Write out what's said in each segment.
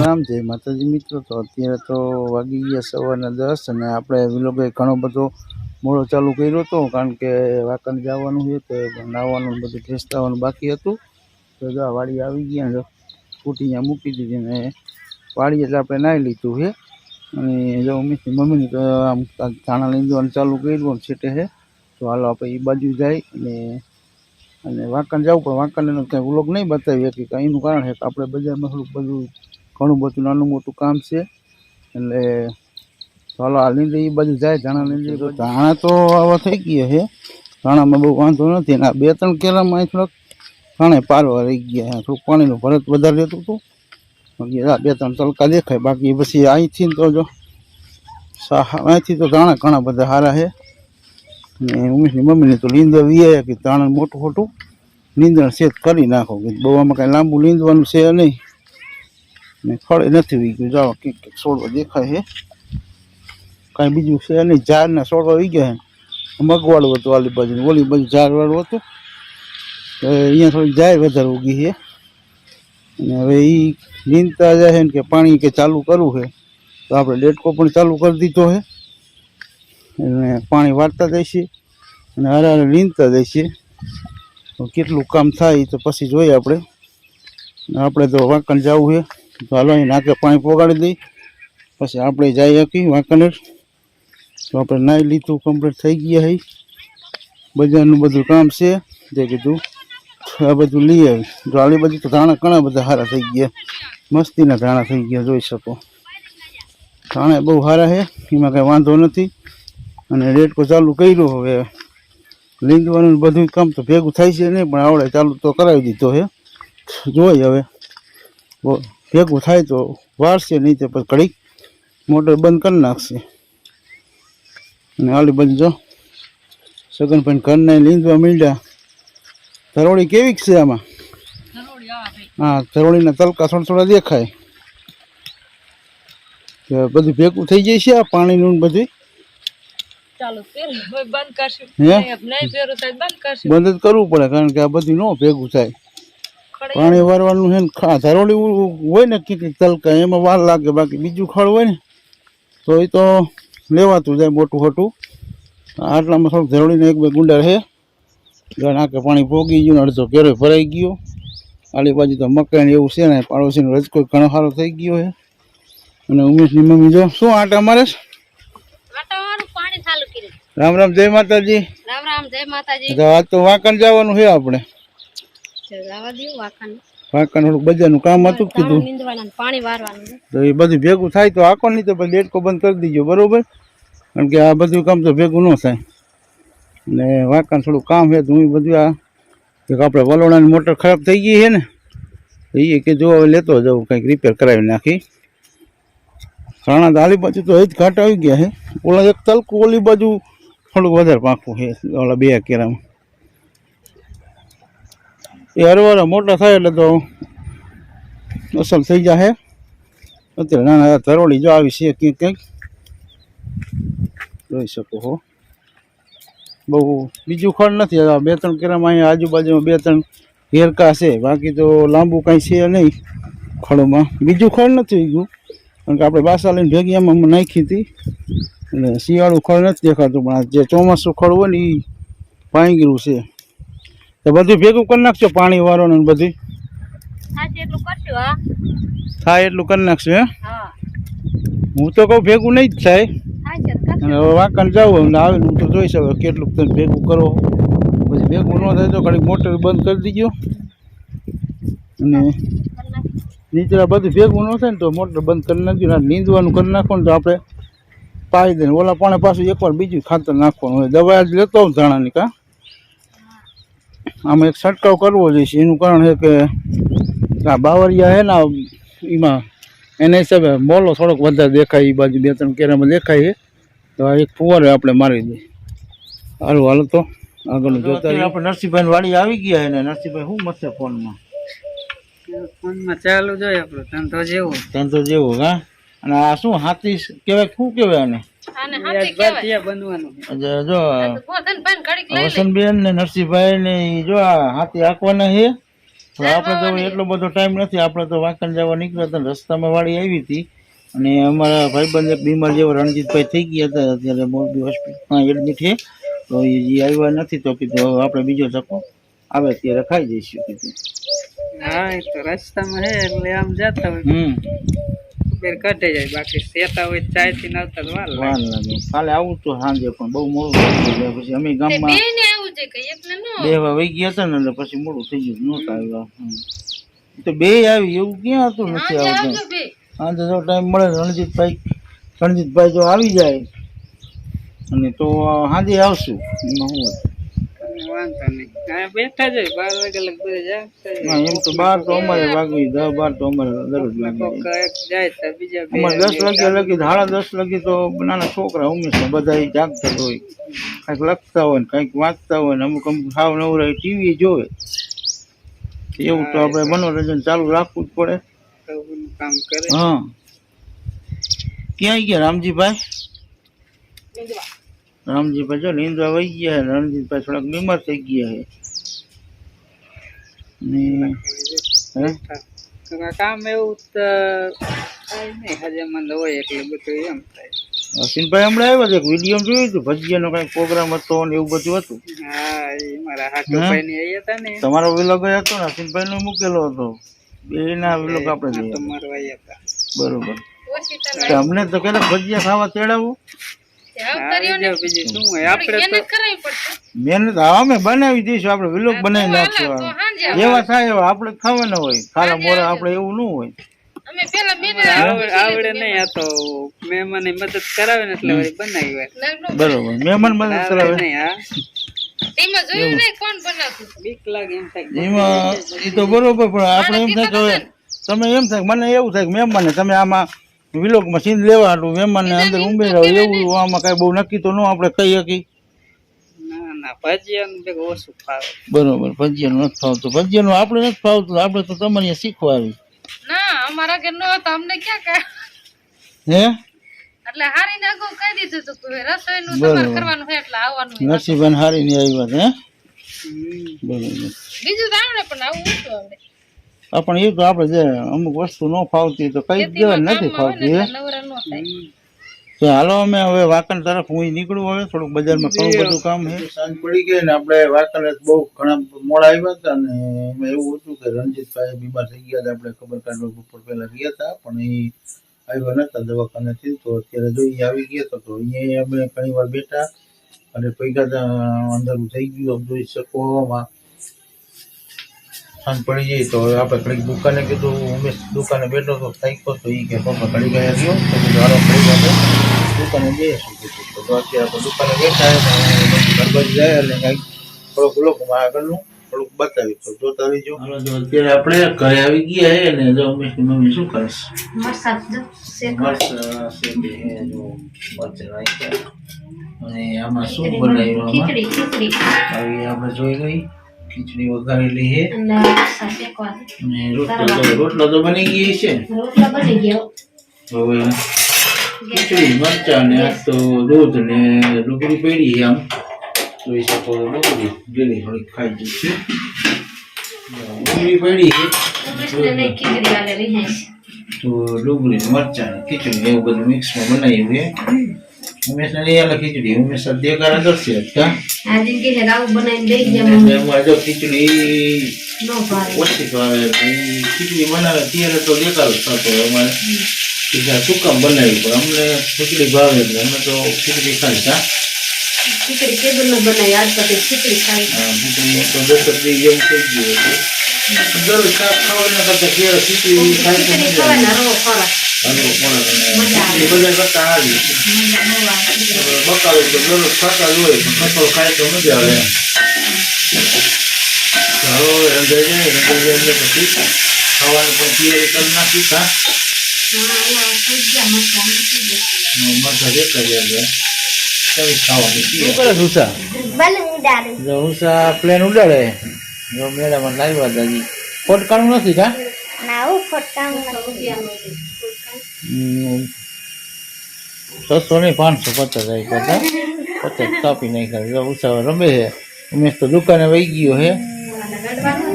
રામ જય માતાજી મિત્રો। તો અત્યારે તો વાગી ગયા સવારના 10 અને આપણે વિલોગે ઘણો બધો મોડો ચાલુ કર્યો હતો કારણ કે વાકણ જવાનું છે તો નાવાનું બધું ફેસતાવાનું બાકી હતું। તો જો વાડી આવી ગયા જો સ્કૂટી અહીંયા મૂકી દીધી ને વાડી એટલે આપણે નાહી લીધું છે અને જો મમ્મીની તો આમ ધાણા લઈ જવાનું ચાલુ કર્યું છેટે છે। તો હાલો આપણે એ બાજુ જાય અને વાંકણ જવું પણ વાંકણનો કંઈ વ્લોગ નહીં બતાવીએ કે એનું કારણ છે કે આપણે બજારમાં થોડુંક બધું ઘણું બધું નાનું મોટું કામ છે એટલે ચાલો આ લીંડી એ બાજુ જાય ધાણા લીંડી। તો ધાણા તો આવા થઈ ગયા છે, ધાણામાં બહુ વાંધો નથી અને આ 2-3 કેરામાં થોડાક ધાણે પારવા રહી ગયા, થોડુંક પાણીનું ભરત વધારે રહેતું હતું, 2-3 તલકા દેખાય, બાકી પછી અહીંથી તો જો અહીંથી તો ધાણા ઘણા બધા સારા છે ને ઉમેશની મમ્મીને તો લીંદવા વીયા કે ધાણા મોટું મોટું નીંદણ સેત કરી નાખો કે બહુ આમાં કાંઈ લાંબુ લીંદવાનું છે નહીં ને ફળે નથી વી ગયું। જાઓ કંઈક છોડવા દેખાય છે, કાંઈ બીજું છે નહીં, ઝાડના છોડવા વી ગયા છે, મગવાળું હતું આલી બાજુ, ઓલી બાજુ ઝાડવાળું હતું, અહીંયા થોડીક ઝાડ વધારે ઉગી છે અને હવે એ લીંદતા જાય ને કે પાણી કે ચાલુ કરવું છે તો આપણે ડેટકો પણ ચાલુ કરી દીધો છે અને પાણી વાળતા જઈશે અને હારે લીંદતા જઈશે। તો કેટલું કામ થાય તો પછી જોઈએ આપણે તો વાંકણ જવું છે તો હાલો અહીં નાકે પાણી પોગાડી દઈ પછી આપણે જઈ શકીએ વાંકણ। તો આપણે નાહી લીધું, કમ્પ્લીટ થઈ ગયા છે, બજારનું બધું કામ છે જે કીધું આ બધું લઈ આવી। જો આલી બાજુ તો ધાણા ઘણા બધા સારા થઈ ગયા, મસ્તીના ધાણા થઈ ગયા, જોઈ શકો ધાણા બહુ સારા છે, એમાં કાંઈ વાંધો નથી અને રેડકો ચાલુ કર્યો। હવે લીંદવાનું બધું કામ તો ભેગું થાય છે નહીં પણ આવડે ચાલુ તો કરાવી દીધો છે, જોઈએ હવે ભેગું થાય તો વાળશે, નહીં તો પછી ઘડીક મોટર બંધ કરી નાખશે। અને આલી બાજુ જો સગનભાઈ ઘરને લીંદવા માંડ્યા। ધરોળી કેવી છે આમાં? હા, ધરોળીના તલકા થોડા થોડા દેખાય, બધું ભેગું થઈ જાય છે આ પાણીનું બધું। બંધ જ કરવું પડે કારણ કે આ બધું ન ભેગું થાય, પાણી વારવાનું છે ને ધરોળી હોય ને કંઈક તલકા એમાં વાર લાગે, બાકી બીજું ખડ હોય ને તો એ તો લેવાતું જાય મોટું મોટું। આટલામાં થોડુંક ધરોળીને 1-2 ગુંડા છે, નાકે પાણી પોગી ગયું, અડધો કેરો ભરાઈ ગયો। આલી બાજુ તો મકાઈ એવું છે ને પાડોશીનો રજકો ઘણો સારો થઈ ગયો છે। અને ઉમેશની મમ્મી જો શું આટા મારે? રામ રામ જય માતાજી। રામ રામ જય માતાજી। તો આજ તો વાંકણ જવાનું છે આપણે, વાંકણ થોડુંક બજારનું કામ હતું કીધું પાણી વારવાનું તો એ બધું ભેગું થાય તો આખો નહીં તો પછી ડેટકો બંધ કરી દીજો, બરોબર? કારણ કે આ બધું કામ તો ભેગું ન થાય અને વાંકણ થોડું કામ છે તો હું બધું આ આપણે વલોણાની મોટર ખરાબ થઈ ગઈ છે ને એ કે જો હવે લેતો જાઉં કંઈક રિપેર કરાવી નાખી। ઘણા તો આલી બાજુ તો એ જ ઘાટ આવી ગયા છે, ઓલા એક તલકું ઓલી બાજુ થોડુંક વધારે પાંખું છે ઓલા 2 કેરામાં, એ હરવારા મોટા થાય એટલે તો અસલ થઈ જાય। અત્યારે નાના ધરોળી જો આવી છે કંઈક કંઈક જોઈ શકો છો, બહુ બીજું ખડ નથી, 2-3 કેરામાં અહીંયા આજુબાજુમાં 2-3 ઘેરકા છે, બાકી તો લાંબુ કાંઈ છે નહીં ખડોમાં, બીજું ખડ નથી ગયું કારણ કે આપણે બાસા લઈને ભેગિયામાં નાખી હતી એટલે શિયાળું ખડ નથી દેખાતું, પણ જે ચોમાસું ખડ હોય ને એ પાંગીરું છે તો બધું ભેગું કરી નાખજો, પાણી વાળવાનું બધું થાય એટલું કરી નાખશું। હે હું તો કહું ભેગું નહીં જ થાય અને હવે વાંકણ જાઉં આવીને હું તો જોઈ શકો કેટલું તમે ભેગું કરો, પછી ભેગું ન થાય તો ઘડી મોટર બંધ કરી દીજો અને નીચે બધું ભેગું ન થાય ને તો મોટર બંધ કરી નાખજો, નીંદવાનું કરી નાખો ને તો આપણે પાઈ દઈએ, ઓલા પાણી પાછું એકવાર બીજું ખાતર નાખવાનું હોય, દવા જ લેતો આવું ધાણાની કા આમાં એક છંટકાવ કરવો જોઈશે, એનું કારણ છે કે આ બાવરિયા છે ને એમાં એના હિસાબે મોલો થોડોક વધારે દેખાય, એ બાજુ 2-3 કેરામાં દેખાય છે તો આ એક ફુવારે આપણે મારી દઈએ। હાલો તો આગળનું જોતા આપણે નરસિંહભાઈ વાડી આવી ગયા છે ને નરસિંહભાઈ શું મસ્ત ફોનમાં ચાલુ જોઈએ આપણો ધંધો જેવો હા। અને આ શું હાથી કહેવાય, શું કહેવાય આને? જો વસંતબેન ને નરસિંહભાઈ ને જો આ હાથી આંકવાના છે પણ આપણે તો એટલો બધો ટાઈમ નથી. આપણે તો વાંકણ જવા નીકળ્યા હતા, રસ્તામાં વાળી આવી હતી અને અમારા ભાઈબંધ એક બીમાર જેવો રણજીતભાઈ થઈ ગયા હતા, અત્યારે મોરબી હોસ્પિટલમાં એડમિટ છે. તો એ જે આવ્યા નથી તો કીધું હવે આપણે બીજો ધક્કો આવે ત્યારે ખાઈ જઈશું કીધું. હા એ તો રસ્તામાં હે એટલે આમ જતા હોય બેર કાઢે જાય, બાકી સેતા હોય ચાય થી આવતા તો વાર વાર લાગે. કાલે આવું તો સાંજે પણ બહુ મોડું થઈ ગયું. પછી અમે ગામમાં બેને આવું છે કે એકને નો બેવા વહી ગયા હતા ને એટલે પછી મોડું થઈ ગયું, નહોતા આવ્યા. તો બે આવી એવું ક્યાં હતું, નથી આજે આવતું. આવજો બે સાંજે જો ટાઈમ મળે રણજીતભાઈ જો આવી જાય અને તો સાંજે આવશું. એમાં શું હતું? વાંધો નહીં. હા બેઠા જાય 12 વાગે લગભગ જાય. ના એમ તો 12 તો અમારે વાગી, 10-12 તો અમારે દરરોજ વાગી કોક જાય. એક જાય તો બીજા બે અમારે 10 વાગ્યા લગી, 10:30 લગી તો નાના છોકરા હંમેશા બધા જાગતા જ હોય, કંઈક લખતા હોય ને કંઈક વાંચતા હોય ને અમુક સાવ નવરા ટીવી જોવે. એવું તો આપણે મનોરંજન ચાલુ રાખવું જ પડે. સૌનું કામ કરે. હા ક્યાં ગયા રામજીભાઈ? રામજીભાઈ જો નીંદવા વહી ગયા છે. રણજીતભાઈ થોડાક બીમાર થઈ ગયા છે ને કામ એવું તો થાય નહીં, હજેમંદ હોય એટલે બધું એમ થાય. અશ્વિનભાઈ હમણાં આવ્યા હતા, એક વિડીયો જોયું હતું, ભજીયાનો કંઈક પ્રોગ્રામ હતો ને એવું બધું હતું. હા એ મારા હાટુભાઈ ની આવ્યા હતા ને તમારો વિલોગ હતો ને અશ્વિનભાઈ નો મૂકેલો હતો, બે ના વિલોગ આપણે તો જોયા. મારવા આવ્યા હતા. બરોબર. ઓછી તને તો અમને તો ક્યારેક ભજીયા ખાવા તેડાવું. આવતર્યો ને બીજું શું હોય આપણે તો મહેનત કરવી પડશે મહેનત અમે બનાવી દઈશું, આપણે વિલોગ બનાવી નાખશું. તો સાંજે જેવા થાય એવા આપણે ખાવાના હોય, ખાલા મોરા આપણે એવું ન હોય. અમે પેલા મહેનત આવડે નહીં, આ તો મહેમાન મદદ કરાવે ને એટલે વળી બનાવી હોય. લગ્ન બરોબર. મહેમાન મદદ આવડે કરાવે નહીં. હા એમાં જોયું નહીં કોણ બનાવતું બીક લાગે એમ થાય. એમાં એ તો બરોબર, પણ આપણે એમ થાય કે હવે તમે એમ થાય, મને એવું થાય કે મહેમાનને તમે આમાં વિલોગમાં સીન લેવા હાટું મહેમાનને અંદર ઉમેરાવો, એવું આમાં કાંઈ બહુ નક્કી તો ન આપણે કહી શકીએ. ના ના ભજીયાનું ભેગું ઓછું ફાવે. બરોબર. ભજીયાનું નથી ફાવતું, ભજીયાનું આપણે નથી ફાવતું, આપણે તો તમારે અહીંયા શીખવા આવી. ના અમારા ઘર નો હતો અમને ક્યાં કહે હે એટલે હારીને અગાઉ કહી દીધું હતું કે રસોઈનું બરોબર. તમારે કરવાનું છે એટલે આવવાનું છે. નરસિંહભાઈ હારી ની આવ્યા હે. બરોબર. બીજું તો આવડે પણ આવું ઓછું આવડે આ પણ એ તો આપણે જે અમુક વસ્તુ ન ફાવતી તો કઈ જ દેવા નથી ફાવતી. હે નવરા નો થાય તો હાલો અમે હવે વાકણ તરફ હું નીકળું. હવે થોડુંક બજારમાં ઘણું બધું કામ છે. સાંજ પડી ગઈ ને આપણે વાકણ બહુ ઘણા મોડા આવ્યા હતા ને એમાં એવું હતું કે રણજીતભાઈ બીમાર થઈ ગયા હતા. આપણે ખબર કાઢવા બપોર પહેલા ગયા હતા પણ એ આવ્યા નતા દવાખાનેથી. તો અત્યારે જો એ આવી ગયા તો અહીંયા અમે ઘણી વાર બેઠા અને પૈસા અંધારું થઈ ગયું. જોઈ શકો સાંજ પડી જાય તો હવે આપણે ઘડીક દુકાને કીધું, ઉમેશ દુકાને બેઠો તો થાક્યો તો એ કે પપ્પા ઘડી ગયા ગયો તો કીધું હાલો ઘડી આપણે દુકાને જઈશું કીધું. તો અત્યારે આપણે દુકાને બેઠા ઘર બાજુ જાય એટલે કંઈક થોડુંક લોકોમાં આગળનું થોડુંક બતાવી તો જોતા રહીજો. અત્યારે આપણે ઘરે આવી ગયા હે ને જો ઉમેશની મમ્મી શું કરીશ વરસાદ જો અને આમાં શું બનાવ્યું, આમાં ખીચડી આવી આપણે જોઈ લઈ ખીચડી વઘારેલી છે અને રસા શેકવા અને રોટલો તો બની ગઈ છે. રોટલા બની ગયા હવે ખીચડી મરચા ને આ તો દૂધ ને ડુંગળી પડી આમ જોઈ શકો ડુંગળી જેલી થોડીક ખાઈ ગઈ છે. ડુંગળી પડી છે ખીચડી વાલે રહી તો ડુંગળી મરચા ને ખીચડી એવું બધું મિક્સમાં બનાવ્યું છે. હંમેશા નહીં આલે ખીચડી હંમેશા દેખાડા કરશે કા આજે કે હે રાવ બનાવીને દઈ દે એમાં જો ખીચડી નો ભાવે ઓછી ભાવે. ખીચડી બનાવે ત્યારે તો દેખાડો થતો અમારે ખીચડી સુકામ બનાવી પણ અમને ખીચડી ભાવે એટલે અમે તો ખીચડી ખાઈ કા ખીચડી કેબલ નો બનાવી આજ પછી ખીચડી ખાઈ ખીચડી તો 10 દી જેવું થઈ ગયું હતું. દરરોજ શાક ખાવાના કરતા ક્યારે ખીચડી ખાઈ તો મજા આવે. રવો ખોરાક ખીચડી બધા કરતા સારી બકાલું તો દરરોજ ખાતા જ હોય પણ કઠોળ ખાય તો મજા આવે એમ. ચાલો રંધાઈ જાય એટલે પછી ખાવાનું પણ તૈયારી કરી નાખી કા મરચા દેખાય જાય એટલે ખાવાની શું કરે ઉષા? જો ઉષા પ્લેન ઉડાડે જો મેળામાં લાવ્યા હતા હજી ફોટકાણું નથી કા 600 નહીં 550 આપ્યા હતા 50 કાપી નાખ્યા. ઉષા રમે છે. ઉમેશ તો દુકાને વહી ગયો હે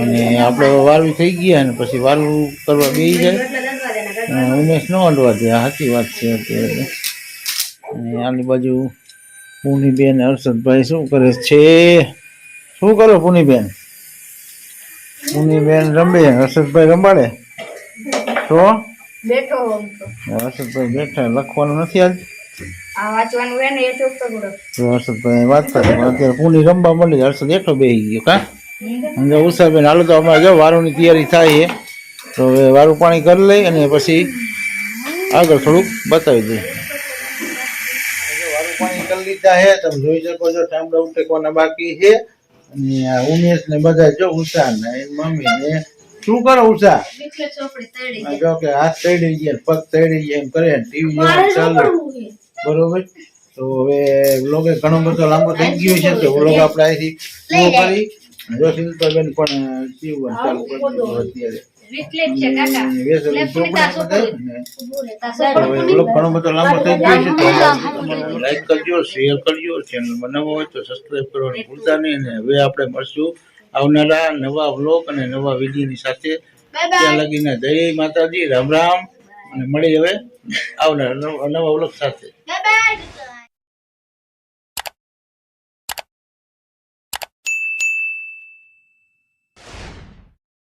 અને આપણે વાલવી થઈ ગયા ને પછી વાલવું કરવા બેસી જાય. ઉમેશ ન અડવા દે, આ સાચી વાત છે અત્યારે. અને આની બાજુ પૂનીબેન હર્ષદભાઈ શું કરે છે? શું કરો પૂનીબેન? પૂનીબેન રમે, હર્ષદભાઈ રમાડે તો બેઠો હર્ષદભાઈ બેઠા. લખવાનું નથી આજ આ વાંચવાનું હોય ને એ ચોખ્ખો ગુડો તો હર્ષદભાઈ વાંચતા હતા. અત્યારે પૂની રમવા મળી, હર્ષદ એકલો બેસી ગયો. કા સમજો ઉષાબેન? હાલો તો અમારે જો વારુંની તૈયારી થાય છે, તો હવે વારું પાણી કરી લઈ અને પછી આગળ થોડુંક બતાવી દઈએ. વારું પાણી કરી લીધા છે, તમે જોઈ શકો છો. ટામડા ઉટેકવાના બાકી છે. અને આ ઉમેશ ને બધા જો ઉષા ને મમ્મી ને શું કરો ઉષા? જો કે હાથ ચડી ગયા, પગ ચડી ગયા એમ કરે, ટીવી જોવાનું ચાલુ. બરોબર. તો હવે વ્લોગ ઘણો બધો લાંબો થઈ ગયો છે, તો વ્લોગ આપણે અહીંથી પૂરો કરી. જો શિલ્પાબેન પણ સીવવાનું ચાલુ કરી દીધું અત્યારે. ઘણો બધો લાંબો થઈ ગયો છે, તો લાઈક કરજો, શેર કરજો. ચેનલમાં નવો હોય તો સબસ્ક્રાઈબ કરવાનું ભૂલતા નહીં. અને હવે આપણે મળશું આવનારા નવા વ્લોગ અને નવા વિડીયોની સાથે. ત્યાં લગીને જય માતાજી, રામ રામ. અને મળી હવે આવનારા નવા વ્લોગ સાથે.